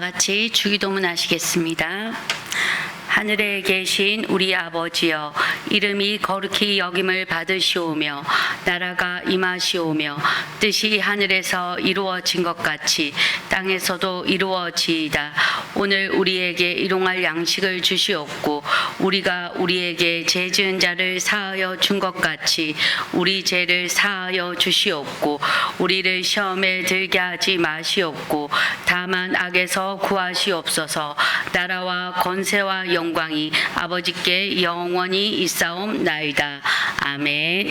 같이 주기도문 하시겠습니다. 하늘에 계신 우리 아버지여, 이름이 거룩히 여김을 받으시오며 나라가 임하시오며 뜻이 하늘에서 이루어진 것 같이 땅에서도 이루어지이다. 오늘 우리에게 일용할 양식을 주시옵고 우리가 우리에게 죄 지은 자를 사하여 준 것 같이 우리 죄를 사하여 주시옵고 우리를 시험에 들게 하지 마시옵고 다만 악에서 구하시옵소서. 나라와 권세와 영광이 아버지께 영원히 있사옵나이다. 아멘.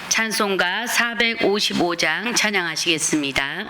찬송가 455장 찬양하시겠습니다.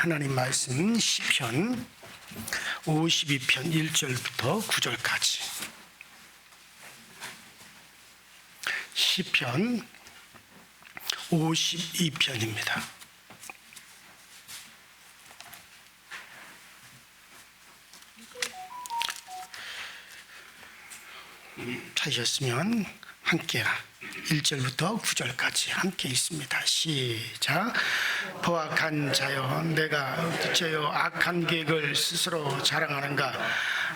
하나님 말씀 시편 52편 1절부터 9절까지. 시편 52편입니다. 찾으셨으면 함께 1절부터 9절까지 함께 있습니다. 시작. 포악한 자여, 내가 어째요 악한 계획을 스스로 자랑하는가?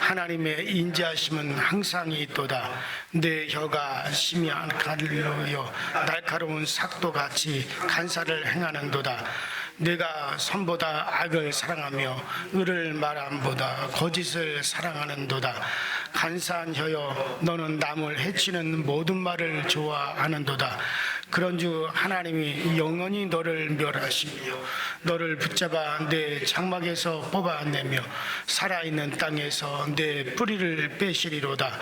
하나님의 인자하심은 항상 있도다. 내 혀가 심히 가늘어요 날카로운 삭도같이 간사를 행하는도다. 내가 선보다 악을 사랑하며 의를 말함보다 거짓을 사랑하는도다. 간사한 혀여, 너는 남을 해치는 모든 말을 좋아하는도다. 그런즉 하나님이 영원히 너를 멸하시며 너를 붙잡아 내 장막에서 뽑아내며 살아있는 땅에서 내 뿌리를 빼시리로다.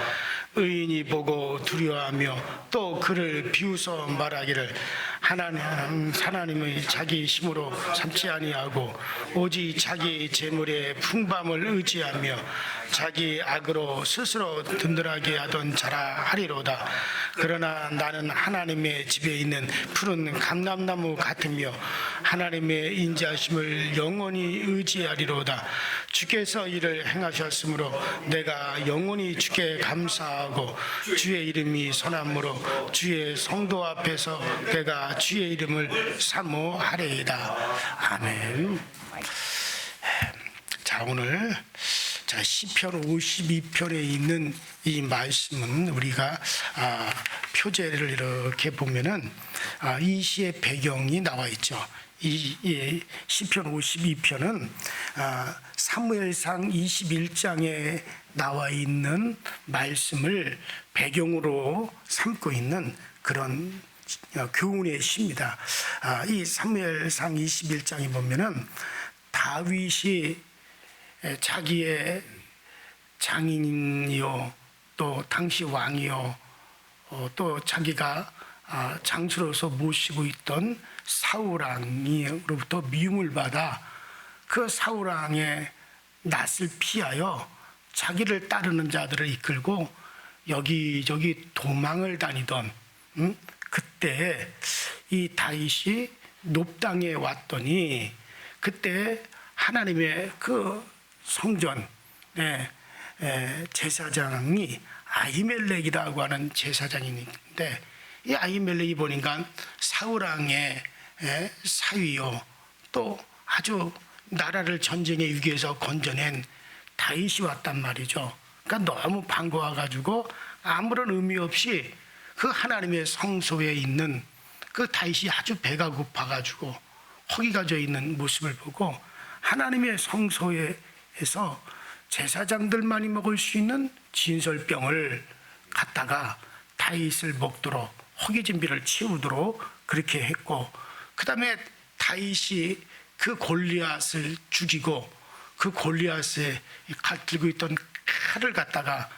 의인이 보고 두려워하며 또 그를 비웃어 말하기를 하나님의 자기 힘으로 삼지 아니하고 오직 자기 재물의 풍밤을 의지하며 자기 악으로 스스로 든든하게 하던 자라 하리로다. 그러나 나는 하나님의 집에 있는 푸른 감람나무 같으며 하나님의 인자하심을 영원히 의지하리로다. 주께서 이를 행하셨으므로 내가 영원히 주께 감사하고 주의 이름이 선함으로 주의 성도 앞에서 내가 주의 이름을 사모하리이다. 아멘. 자, 오늘 시편 52편에 있는 이 말씀은 우리가 표제를 이렇게 보면은 이 시의 배경이 나와 있죠. 이 시편 52편은 사무엘상 21장에 나와 있는 말씀을 배경으로 삼고 있는 그런 교훈의 시입니다. 이 사무엘상 21장에 보면은 다윗이 자기의 장인이요 또 당시 왕이요 또 자기가 장수로서 모시고 있던 사울왕으로부터 미움을 받아 그 사울왕의 낯을 피하여 자기를 따르는 자들을 이끌고 여기저기 도망을 다니던 그때 이 다윗이 높당에 왔더니 그때 하나님의 그 성전 제사장이 아히멜렉이라고 하는 제사장이 있는데 이 아히멜렉이 보니까 사울왕의 사위요 또 아주 나라를 전쟁의 위기에서 건져낸 다윗이 왔단 말이죠. 그러니까 너무 반가워가지고 아무런 의미 없이 그 하나님의 성소에 있는 그 다윗이 아주 배가 고파가지고 허기가 져 있는 모습을 보고 하나님의 성소에서 제사장들만이 먹을 수 있는 진설병을 갖다가 다윗을 먹도록 허기 준비를 채우도록 그렇게 했고 그 다음에 다윗이 그 골리앗을 죽이고 그 골리앗에 들고 있던 칼을 갖다가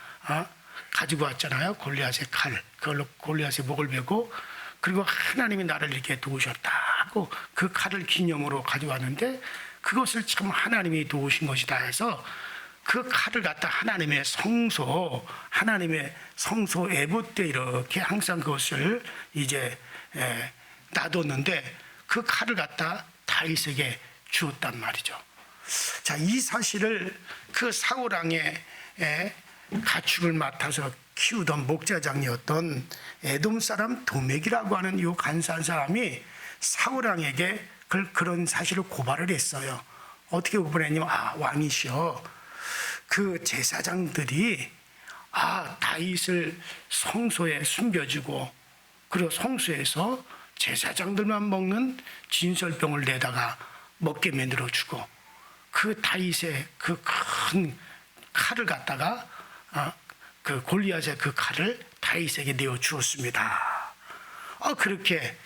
가지고 왔잖아요. 골리앗의 칼. 그걸로 골리앗의 목을 베고 그리고 하나님이 나를 이렇게 도우셨다 하고 그 칼을 기념으로 가져왔는데 그것을 참 하나님이 도우신 것이다 해서 그 칼을 갖다 하나님의 성소 에봇 때 이렇게 항상 그것을 이제 놔뒀는데 그 칼을 갖다 다윗에게 주었단 말이죠. 자, 이 사실을 그 사울왕의 가축을 맡아서 키우던 목자장이었던 에돔 사람 도맥이라고 하는 이 간사한 사람이 사울왕에게 그런 사실을 고발을 했어요. 어떻게 고발했냐면 왕이시여 그 제사장들이 다윗을 성소에 숨겨주고 그리고 성소에서 제사장들만 먹는 진설병을 내다가 먹게 만들어주고 그 다윗의 그 큰 칼을 갖다가 그 골리앗의 그 칼을 다윗에게 내어 주었습니다. 그렇게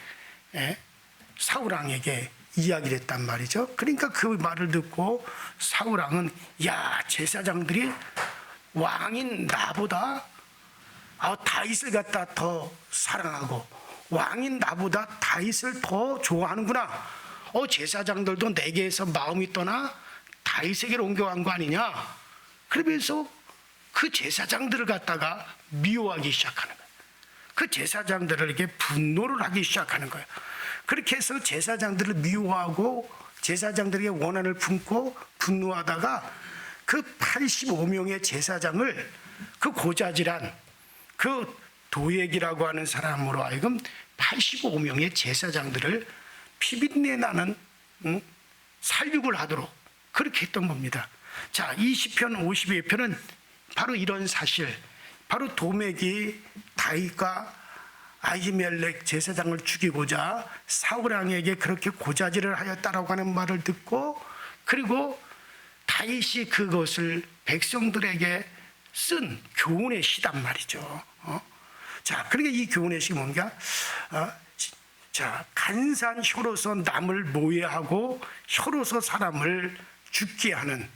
사울왕에게 이야기를 했단 말이죠. 그러니까 그 말을 듣고 사울왕은 제사장들이 왕인 나보다 다윗을 갖다 더 사랑하고 왕인 나보다 다윗을 더 좋아하는구나. 제사장들도 내게서 마음이 떠나 다윗에게로 옮겨간 거 아니냐. 그러면서 그 제사장들을 갖다가 미워하기 시작하는 거예요. 그 제사장들에게 분노를 하기 시작하는 거예요. 그렇게 해서 제사장들을 미워하고 제사장들에게 원한을 품고 분노하다가 그 85명의 제사장을 그 고자질한 그 도액이라고 하는 사람으로 하여금 85명의 제사장들을 피비린내 나는 살육을 하도록 그렇게 했던 겁니다. 자, 이 시편 52편은 바로 이런 사실, 바로 도맥이 다윗과 아히멜렉 제사장을 죽이고자 사울 왕에게 그렇게 고자질을 하였다라고 하는 말을 듣고, 그리고 다윗이 그것을 백성들에게 쓴 교훈의 시단 말이죠. 자, 그러니까 이 교훈의 시가 뭔가, 자, 간사한 혀로서 남을 모해하고 혀로서 사람을 죽게 하는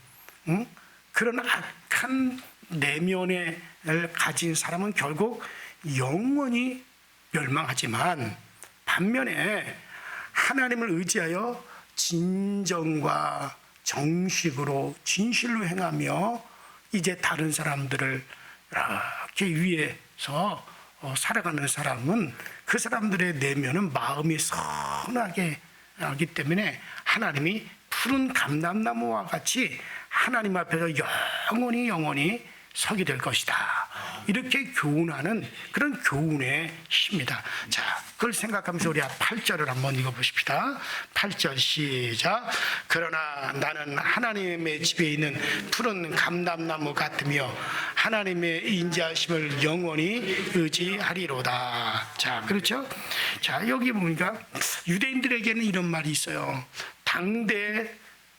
그런 악한 내면을 가진 사람은 결국 영원히 멸망하지만, 반면에 하나님을 의지하여 진정과 정식으로 진실로 행하며 이제 다른 사람들을 이렇게 위해서 살아가는 사람은, 그 사람들의 내면은 마음이 선하게 하기 때문에 하나님이 푸른 감람나무와 같이 하나님 앞에서 영원히 서게 될 것이다. 이렇게 교훈하는 그런 교훈의 시입니다. 자, 그걸 생각하면서 우리 8절을 한번 읽어보십시다. 8절 시작. 그러나 나는 하나님의 집에 있는 푸른 감람나무 같으며 하나님의 인자하심을 영원히 의지하리로다. 자, 그렇죠? 자, 여기 보니까 유대인들에게는 이런 말이 있어요. 당대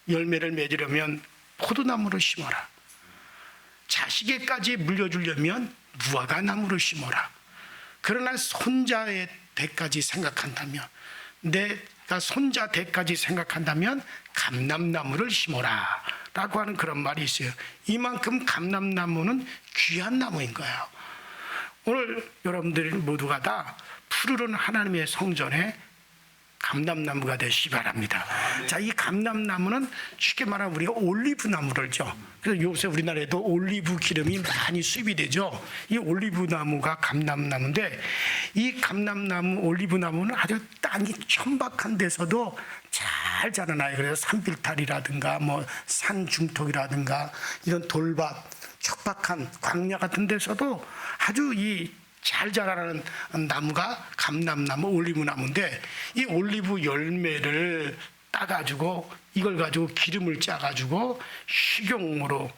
열매를 맺으려면 포도나무를 심어라. 자식에까지 물려주려면 무화과 나무를 심어라. 그러나 손자의 대까지 생각한다면, 내가 손자 대까지 생각한다면 감람나무를 심어라 라고 하는 그런 말이 있어요. 이만큼 감람나무는 귀한 나무인 거예요. 오늘 여러분들 모두가 다 푸르른 하나님의 성전에 감람나무가 되시기 바랍니다. 자, 이 감람나무는 쉽게 말하면 우리가 올리브 나무를죠. 그래서 요새 우리나라에도 올리브 기름이 많이 수입이 되죠. 이 올리브 나무가 감람나무인데, 이 감람나무, 올리브 나무는 아주 땅이 천박한 데서도 잘 자라나요. 그래서 산빌탈이라든가 뭐 산중턱이라든가 이런 돌밭, 척박한 광야 같은 데서도 아주 잘 자라는 나무가 감람나무, 올리브 나무인데, 이 올리브 열매를 따가지고 이걸 가지고 기름을 짜가지고 식용으로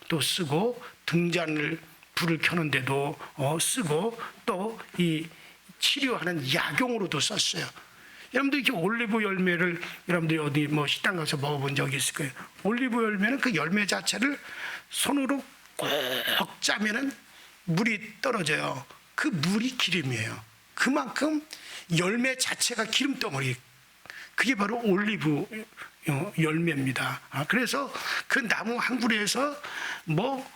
또 쓰고, 등잔을 불을 켜는데도 쓰고, 또 이 치료하는 약용으로도 썼어요. 여러분들 이렇게 올리브 열매를 여러분들 어디 뭐 식당 가서 먹어본 적이 있을 거예요. 올리브 열매는 그 열매 자체를 손으로 꼭 짜면은 물이 떨어져요. 그 물이 기름이에요. 그만큼 열매 자체가 기름덩어리, 그게 바로 올리브 열매입니다. 그래서 그 나무 한 그루에서 뭐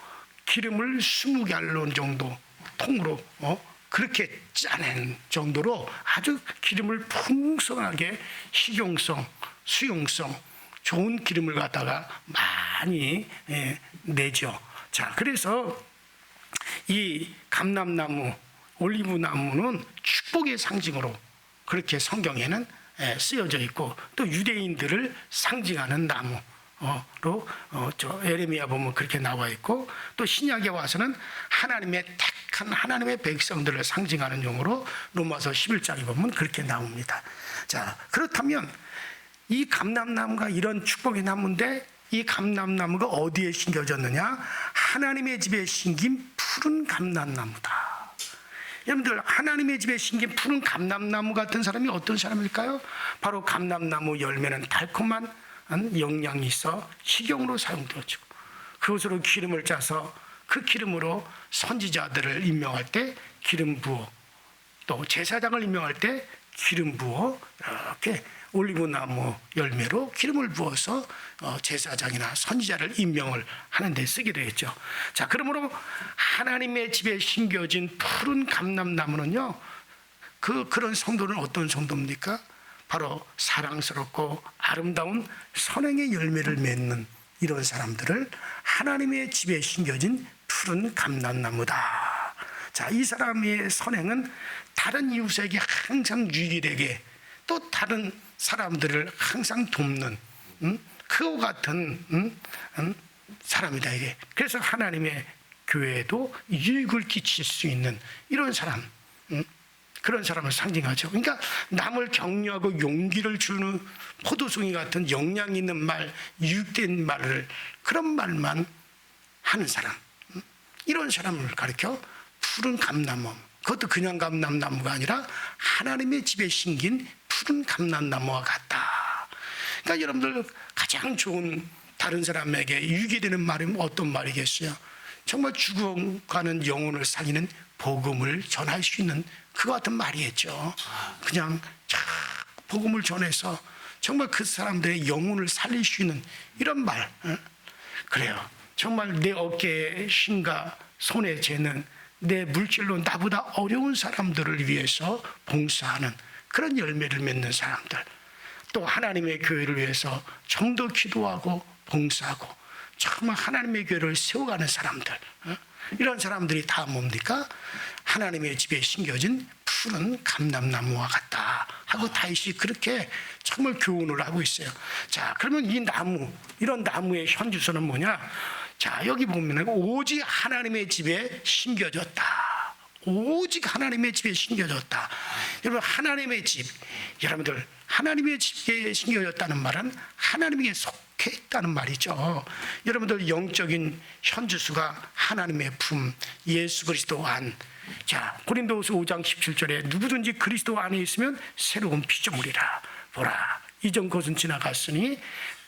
기름을 20갈론 정도 통으로 그렇게 짜낸 정도로 아주 기름을 풍성하게 식용성, 수용성 좋은 기름을 갖다가 많이 내죠. 자, 그래서 이 감람나무, 올리브 나무는 축복의 상징으로 그렇게 성경에는 쓰여져 있고, 또 유대인들을 상징하는 나무로 에레미야 보면 그렇게 나와 있고, 또 신약에 와서는 하나님의 택한 하나님의 백성들을 상징하는 용어로 로마서 11장에 보면 그렇게 나옵니다. 자, 그렇다면 이 감람나무가 이런 축복의 나무인데, 이 감람나무가 어디에 심겨졌느냐? 하나님의 집에 심긴 푸른 감람나무다. 여러분들, 하나님의 집에 심긴 푸른 감람나무 같은 사람이 어떤 사람일까요? 바로 감람나무 열매는 달콤한 영양이 있어 식용으로 사용되어지고, 그것으로 기름을 짜서 그 기름으로 선지자들을 임명할 때 기름 부어, 또 제사장을 임명할 때 기름 부어, 이렇게 올리브나무 열매로 기름을 부어서 제사장이나 선지자를 임명을 하는 데 쓰게 되겠죠. 자, 그러므로 하나님의 집에 심겨진 푸른 감람나무는요, 그런 성도는 어떤 성도입니까? 바로 사랑스럽고 아름다운 선행의 열매를 맺는 이런 사람들을 하나님의 집에 심겨진 푸른 감람나무다. 자, 이 사람의 선행은 다른 이웃에게 항상 유익되게, 또 다른 사람들을 항상 돕는 그와 같은 사람이다, 이게. 그래서 하나님의 교회에도 유익을 끼칠 수 있는 이런 사람, 그런 사람을 상징하죠. 그러니까 남을 격려하고 용기를 주는 포도송이 같은 영향 있는 말, 유익된 말을, 그런 말만 하는 사람, 이런 사람을 가리켜 푸른 감람나무, 그것도 그냥 감람나무가 아니라 하나님의 집에 심긴 푸른 감람나무와 같다. 그러니까 여러분들 가장 좋은 다른 사람에게 유익이 되는 말은 어떤 말이겠어요? 정말 죽어가는 영혼을 살리는 복음을 전할 수 있는 그와 같은 말이겠죠. 그냥 복음을 전해서 정말 그 사람들의 영혼을 살릴 수 있는 이런 말. 그래요. 정말 내 어깨에 힘과 손에 재는 내 물질로 나보다 어려운 사람들을 위해서 봉사하는 그런 열매를 맺는 사람들, 또 하나님의 교회를 위해서 좀 더 기도하고 봉사하고 정말 하나님의 교회를 세워가는 사람들, 이런 사람들이 다 뭡니까? 하나님의 집에 심겨진 푸른 감람나무와 같다 하고 다윗이 그렇게 정말 교훈을 하고 있어요. 자, 그러면 이 나무, 이런 나무의 현주소는 뭐냐? 자, 여기 보면 오직 하나님의 집에 심겨졌다. 오직 하나님의 집에 심겨졌다. 여러분, 하나님의 집, 여러분들 하나님의 집에 심겨졌다는 말은 하나님에게 속해 있다는 말이죠. 여러분들 영적인 현주소가 하나님의 품, 예수 그리스도 안. 자, 고린도후서 5장 17절에 누구든지 그리스도 안에 있으면 새로운 피조물이라. 보라, 이전 것은 지나갔으니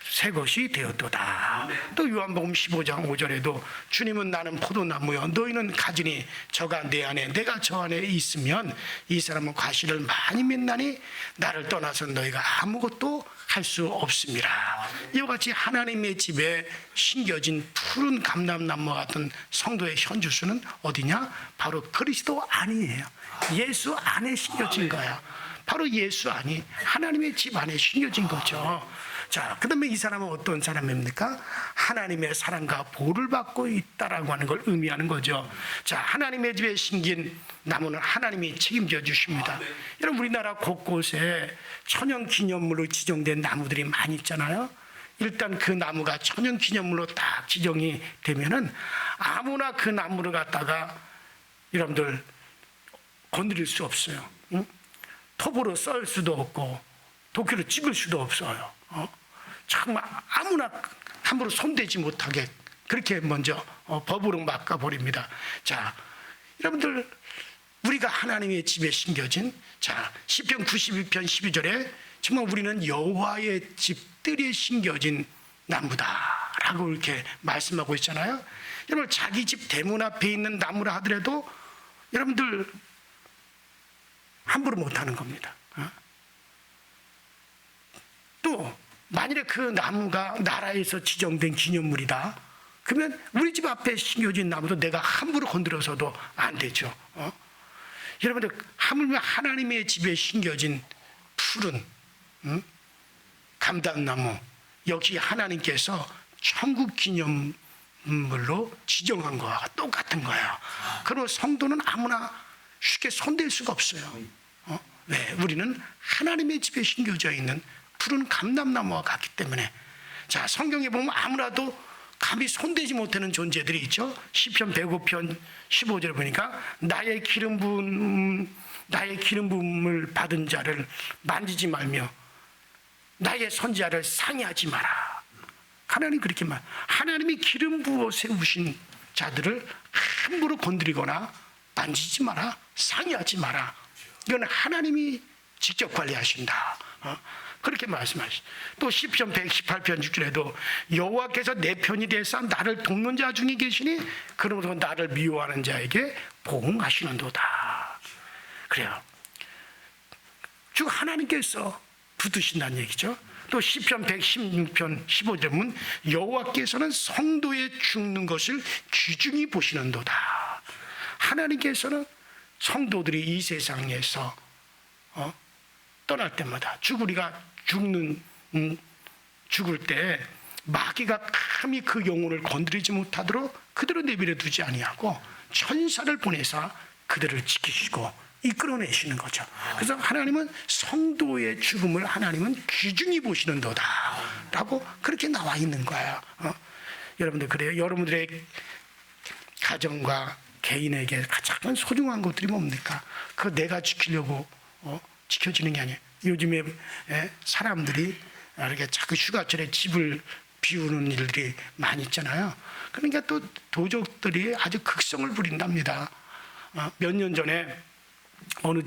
새 것이 되었도다. 또 요한복음 15장 5절에도 주님은 나는 포도나무여 너희는 가지니 저가 내 안에 내가 저 안에 있으면 이 사람은 과실을 많이 맺나니 나를 떠나서 너희가 아무것도 할 수 없습니다. 이와 같이 하나님의 집에 심겨진 푸른 감람나무와 같은 성도의 현주소는 어디냐? 바로 그리스도 안이에요. 예수 안에 심겨진 거야. 바로 예수 안이 하나님의 집 안에 심겨진 거죠. 자, 그 다음에 이 사람은 어떤 사람입니까? 하나님의 사랑과 보를 받고 있다라고 하는 걸 의미하는 거죠. 자, 하나님의 집에 심긴 나무는 하나님이 책임져 주십니다. 여러분, 우리나라 곳곳에 천연 기념물로 지정된 나무들이 많이 있잖아요. 일단 그 나무가 천연 기념물로 딱 지정이 되면은 아무나 그 나무를 갖다가 여러분들 건드릴 수 없어요. 응? 톱으로 썰 수도 없고 도끼로 찍을 수도 없어요. 정말 아무나 함부로 손대지 못하게 그렇게 먼저 법으로 막아버립니다. 자, 여러분들 우리가 하나님의 집에 심겨진, 자, 시편 92편 12절에 정말 우리는 여호와의 집들에 심겨진 나무다라고 이렇게 말씀하고 있잖아요. 여러분, 자기 집 대문 앞에 있는 나무라 하더라도 여러분들 함부로 못하는 겁니다. 또 만일에 그 나무가 나라에서 지정된 기념물이다, 그러면 우리 집 앞에 심겨진 나무도 내가 함부로 건드려서도 안 되죠. 여러분들, 하물며 하나님의 집에 심겨진 푸른 감람나무, 역시 하나님께서 천국 기념물로 지정한 거와 똑같은 거예요. 그리고 성도는 아무나 쉽게 손댈 수가 없어요. 왜? 우리는 하나님의 집에 심겨져 있는 푸른 감람나무와 같기 때문에. 자, 성경에 보면 아무라도 감히 손대지 못하는 존재들이 있죠. 시편 105편 15절에 보니까 나의 기름 부음을 받은 자를 만지지 말며 나의 선지자를 상의하지 마라. 하나님 그렇게 말. 하나님이 기름 부어 세우신 자들을 함부로 건드리거나 만지지 마라, 상의하지 마라. 이건 하나님이 직접 관리하신다. 그렇게 말씀하시죠. 또 시편 118편 6절에도 여호와께서 내 편이 되사 나를 돕는 자 중에 계시니 그러므로 나를 미워하는 자에게 보응하시는도다. 그래요. 즉 하나님께서 붙드신다는 얘기죠. 또 시편 116편 15절에 보면 여호와께서는 성도의 죽는 것을 귀중히 보시는도다. 하나님께서는 성도들이 이 세상에서 떠날 때마다 죽을 때 마귀가 감히 그 영혼을 건드리지 못하도록 그대로 내버려 두지 아니하고 천사를 보내서 그들을 지키시고 이끌어내시는 거죠. 그래서 하나님은 성도의 죽음을 하나님은 귀중히 보시는도다 라고 그렇게 나와 있는 거예요. 여러분들, 그래요. 여러분들의 가정과 개인에게 가장 소중한 것들이 뭡니까? 그거 내가 지키려고 지켜지는 게 아니에요. 요즘에 사람들이 이렇게 자꾸 휴가철에 집을 비우는 일들이 많이 있잖아요. 그러니까 또 도적들이 아주 극성을 부린답니다. 몇 년 전에 어느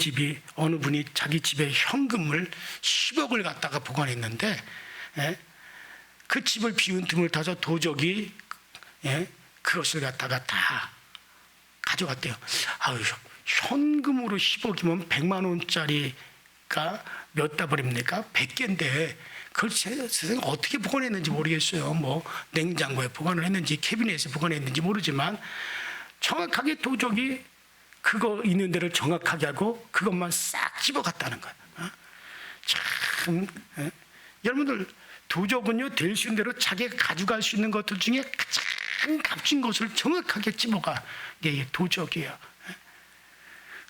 분이 자기 집에 현금을 10억을 갖다가 보관했는데 그 집을 비운 틈을 타서 도적이 그것을 갖다가 다 가져갔대요. 아유, 현금으로 10억이면 100만 원짜리가 몇 다발입니까? 100개인데 그걸 세상에 어떻게 보관했는지 모르겠어요. 뭐 냉장고에 보관을 했는지 캐비넷에 보관했는지 모르지만 정확하게 도적이 그거 있는 데를 정확하게 하고 그것만 싹 집어갔다는 거예요. 참 여러분들 도적은요 될 수 있는 대로 자기가 가져갈 수 있는 것들 중에 가장 값진 것을 정확하게 집어가 이게 도적이에요.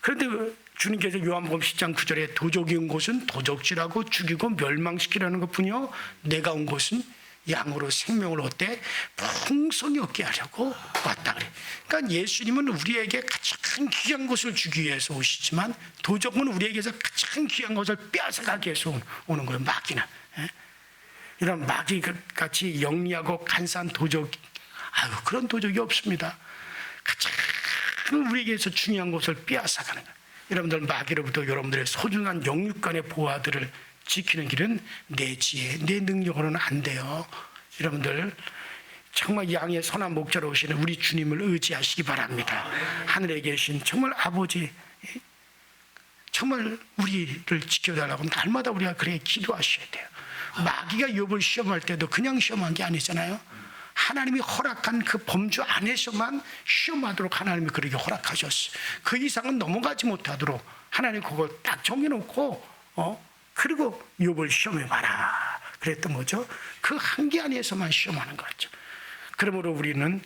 그런데 주님께서 요한복음 10장 9절에 도적이 온 곳은 도적질하고 죽이고 멸망시키라는 것뿐이요 내가 온 곳은 양으로 생명을 얻되 풍성히 얻게 하려고 왔다 그래. 그러니까 예수님은 우리에게 가장 귀한 것을 주기 위해서 오시지만 도적은 우리에게서 가장 귀한 것을 빼앗아가기 위해서 오는 거예요. 마귀는. 이런 마귀 같이 영리하고 간사한 도적, 그런 도적이 없습니다. 가장 우리에게서 중요한 것을 빼앗아가는 거예요. 여러분들 마귀로부터 여러분들의 소중한 영육간의 보화들을 지키는 길은 내 지혜, 내 능력으로는 안 돼요. 여러분들 정말 양의 선한 목자로 오시는 우리 주님을 의지하시기 바랍니다. 하늘에 계신 정말 아버지, 정말 우리를 지켜달라고 날마다 우리가 그렇게 기도하셔야 돼요. 마귀가 욥을 시험할 때도 그냥 시험한 게 아니잖아요. 하나님이 허락한 그 범주 안에서만 시험하도록 하나님이 그렇게 허락하셨어요. 그 이상은 넘어가지 못하도록 하나님 그걸 딱 정해놓고 그리고 욥을 시험해봐라 그랬던 거죠. 그 한계 안에서만 시험하는 거죠. 그러므로 우리는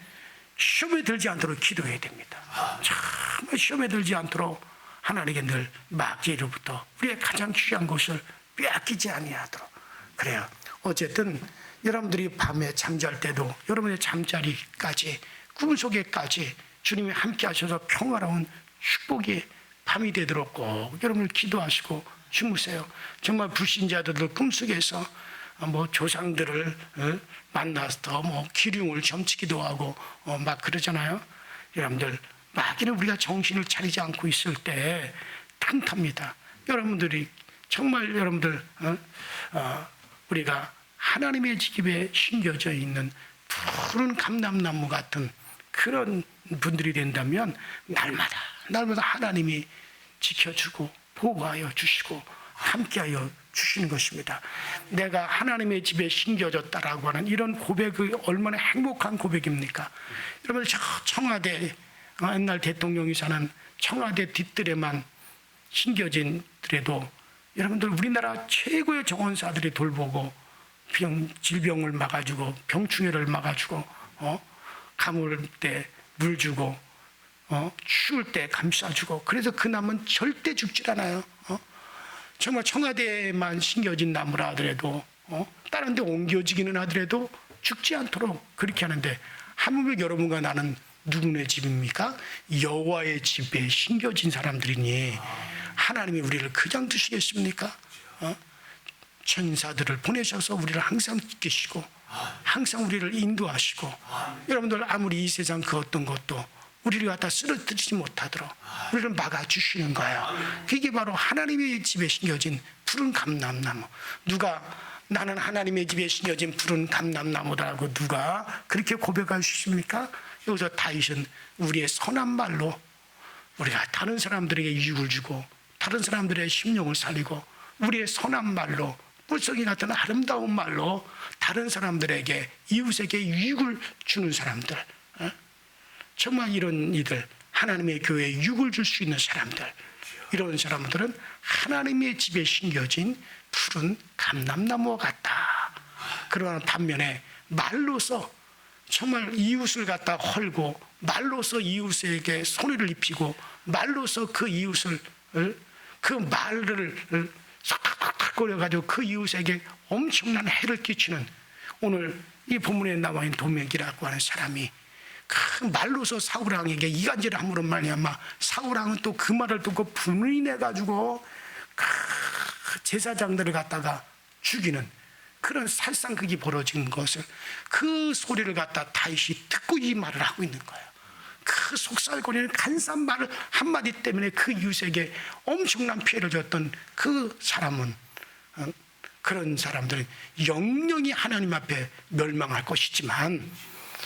시험에 들지 않도록 기도해야 됩니다. 정말 시험에 들지 않도록 하나님께 늘 마귀로부터 우리의 가장 귀한 것을 빼앗기지 아니하도록. 그래요. 어쨌든 여러분들이 밤에 잠잘 때도 여러분의 잠자리까지 꿈속에까지 주님이 함께 하셔서 평화로운 축복이 밤이 되도록 꼭 여러분을 기도하시고 주무세요. 정말 불신자들도 꿈속에서 뭐 조상들을 만나서 뭐 기륭을 점치기도 하고 막 그러잖아요. 여러분들 마귀는 우리가 정신을 차리지 않고 있을 때 탐탑니다. 여러분들이 정말 여러분들 우리가 하나님의 집에 심겨져 있는 푸른 감람나무 같은 그런 분들이 된다면 날마다 하나님이 지켜주고 보호하여 주시고 함께하여 주시는 것입니다. 내가 하나님의 집에 심겨졌다라고 하는 이런 고백이 얼마나 행복한 고백입니까? 여러분 저 청와대 옛날 대통령이 사는 청와대 뒷뜰에만 심겨진더라도 여러분들 우리나라 최고의 정원사들이 돌보고 질병을 막아주고 병충해를 막아주고 가물 때 물 주고 추울 때 감싸주고 그래서 그 나무는 절대 죽질 않아요. 정말 청와대에만 심겨진 나무라 하더라도 다른 데 옮겨지기는 하더라도 죽지 않도록 그렇게 하는데 하물며 여러분과 나는 누구네 집입니까? 여호와의 집에 심겨진 사람들이니 하나님이 우리를 그냥 두시겠습니까? 천사들을 보내셔서 우리를 항상 지키시고 항상 우리를 인도하시고 여러분들 아무리 이 세상 그 어떤 것도 우리를 갖다 쓰러뜨리지 못하도록 우리를 막아주시는 거예요. 그게 바로 하나님의 집에 심겨진 푸른 감람나무. 누가 나는 하나님의 집에 심겨진 푸른 감람나무다라고 누가 그렇게 고백할 수 있습니까? 여기서 다윗은 우리의 선한 말로 우리가 다른 사람들에게 유익을 주고 다른 사람들의 심령을 살리고 우리의 선한 말로 뿔성이 같은 아름다운 말로 다른 사람들에게 이웃에게 유익을 주는 사람들, 정말 이런 이들 하나님의 교회에 유익을 줄 수 있는 사람들, 이런 사람들은 하나님의 집에 심겨진 푸른 감람나무와 같다. 그러나 반면에 말로서 정말 이웃을 갖다 헐고 말로서 이웃에게 손해를 입히고 말로서 그 이웃을 그 말을 싹싹 거려가지고 그 이웃에게 엄청난 해를 끼치는 오늘 이 본문에 나와 있는 도맥이라고 하는 사람이 그 말로서 사울왕에게 이간질을 함으로 말미암아 사울왕은 또 그 말을 듣고 분이 내가지고 그 제사장들을 갖다가 죽이는 그런 살상극이 벌어진 것을, 그 소리를 갖다 다윗이 듣고 이 말을 하고 있는 거예요. 그 속살거리는 간사한 말 한마디 때문에 그 유색에 엄청난 피해를 줬던 그 사람은, 그런 사람들은 영영이 하나님 앞에 멸망할 것이지만,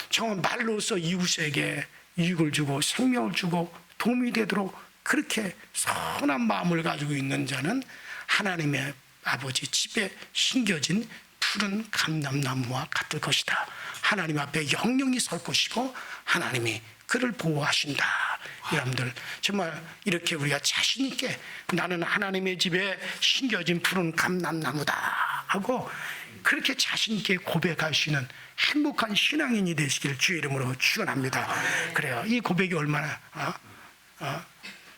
정말 말로서 이웃에게 이익을 주고 생명을 주고 도움이 되도록 그렇게 선한 마음을 가지고 있는 자는 하나님의 아버지 집에 심겨진 푸른 감람나무와 같을 것이다. 하나님 앞에 영영이 설 것이고 하나님이 그를 보호하신다. 여러분들 정말 이렇게 우리가 자신 있게 나는 하나님의 집에 심겨진 푸른 감람나무다 하고 그렇게 자신 있게 고백할 수 있는 행복한 신앙인이 되시길 주의 이름으로 축원합니다. 그래요. 이 고백이 얼마나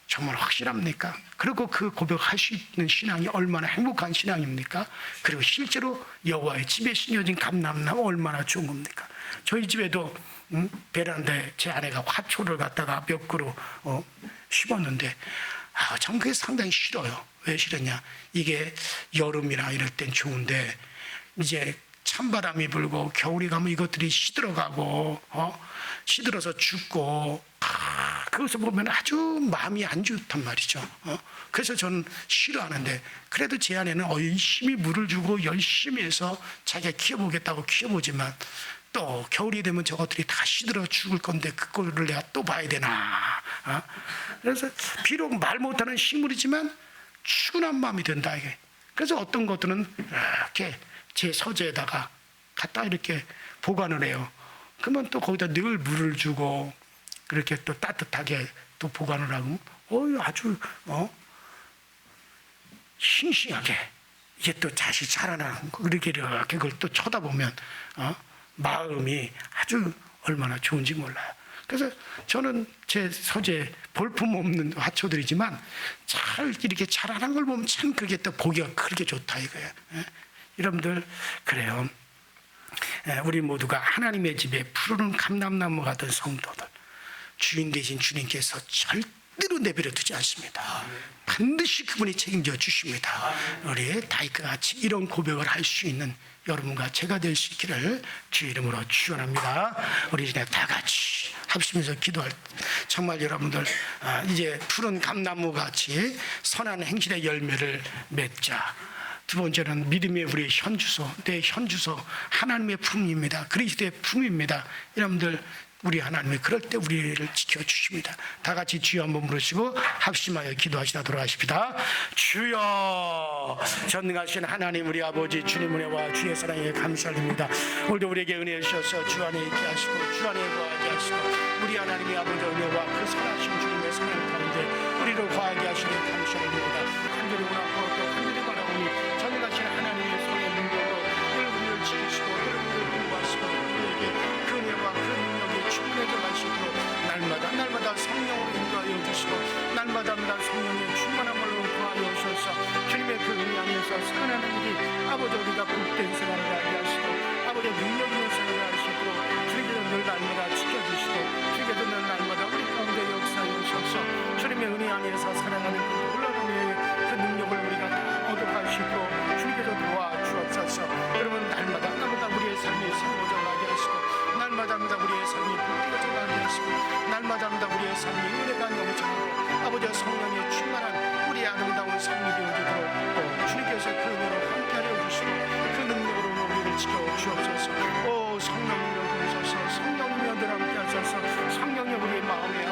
정말 확실합니까? 그리고 그 고백할 수 있는 신앙이 얼마나 행복한 신앙입니까? 그리고 실제로 여호와의 집에 심겨진 감람나무 얼마나 좋은 겁니까? 저희 집에도 베란다에 제 아내가 화초를 갖다가 몇 그루 심었는데 전 그게 상당히 싫어요. 왜 싫었냐? 이게 여름이나 이럴 땐 좋은데 이제 찬바람이 불고 겨울이 가면 이것들이 시들어가고 시들어서 죽고 그것을 보면 아주 마음이 안 좋단 말이죠. 그래서 저는 싫어하는데 그래도 제 아내는 열심히 물을 주고 열심히 해서 자기가 키워보겠다고 키워보지만 또 겨울이 되면 저것들이 다 시들어 죽을 건데 그거를 내가 또 봐야 되나. 그래서 비록 말 못하는 식물이지만 추근한 마음이 든다 이게. 그래서 어떤 것들은 이렇게 제 서재에다가 갖다 이렇게 보관을 해요. 그러면 또 거기다 늘 물을 주고 그렇게 또 따뜻하게 또 보관을 하고 아주 싱싱하게 이게 또 다시 자라나는 거 이렇게 그걸 또 쳐다보면 마음이 아주 얼마나 좋은지 몰라요. 그래서 저는 제 서재 볼품없는 화초들이지만 잘 이렇게 자라는 걸 보면 참 그게 또 보기가 그렇게 좋다 이거예요. 여러분들 그래요. 우리 모두가 하나님의 집에 푸르른 감람나무 같은 성도들, 주인 되신 주님께서 절대로 내버려 두지 않습니다. 반드시 그분이 책임져 주십니다. 우리 다윗과 같이 이런 고백을 할 수 있는 여러분과 제가 될 수 있기를 주의 이름으로 축원합니다. 우리 이제 다 같이 합심해서 기도할 정말 여러분들 이제 푸른 감나무 같이 선한 행실의 열매를 맺자. 두 번째는 믿음의 우리의 현주소, 내 현주소 하나님의 품입니다. 그리스도의 품입니다. 여러분들 우리 하나님이 그럴 때 우리를 지켜주십니다. 다 같이 주여 한번 부르시고 합심하여 기도하시다 돌아가십니다. 주여, 전능하신 하나님 우리 아버지 주님 은혜와 주의 사랑에 감사드립니다. 오늘도 우리에게 은혜 주셔서 주 안에 있게 하시고 주 안에 거하게 하시고 우리 하나님의 아버지 은혜와 그 선하신 주님의 사랑 가운데 우리를 거하게 하시니 감사드립니다. 간절히 원하고 또 간절히 바라오니 전능하신 하나님의 손의 능력으로 우리를 지키시고 우리를 공부하시고 우리에게 그 은혜와 그 능력이 충만해져 가시도록 날마다 성령으로 인도하여 주시고 날마다 성령의 충만함을 구하여 주셔서 주님의 그 은혜 안에서 살아나는 일이 아버지 우리가 복된 생활을 하게 하시고 아버지의 능력 있는 생활을 하시도록 주님께서 늘 날마다 지켜주시고 주님께서 늘 날마다 우리 가운데 역사해 주셔서 주님의 은혜 안에서 살아가는 그 놀라운 그 능력을 우리가 다 얻어갈 수 있도록 주님께서 도와주옵소서. 여러분 날마다 우리의 삶이 새로워져가게 하시고 날마다 우리의 삶이 불태워져가게 하시고 날마다 우리의 삶이 은혜가 넘쳐나고 아버지의 성령의 충만한 우리의 아름다운 삶이 되어지도록 또 주님께서 그 은혜로 함께하여 주시고 그 능력으로 우리를 지켜주옵소서. 오 성령님을 부르셔서 성령님을 함께하셔서 성령님 우리의 마음에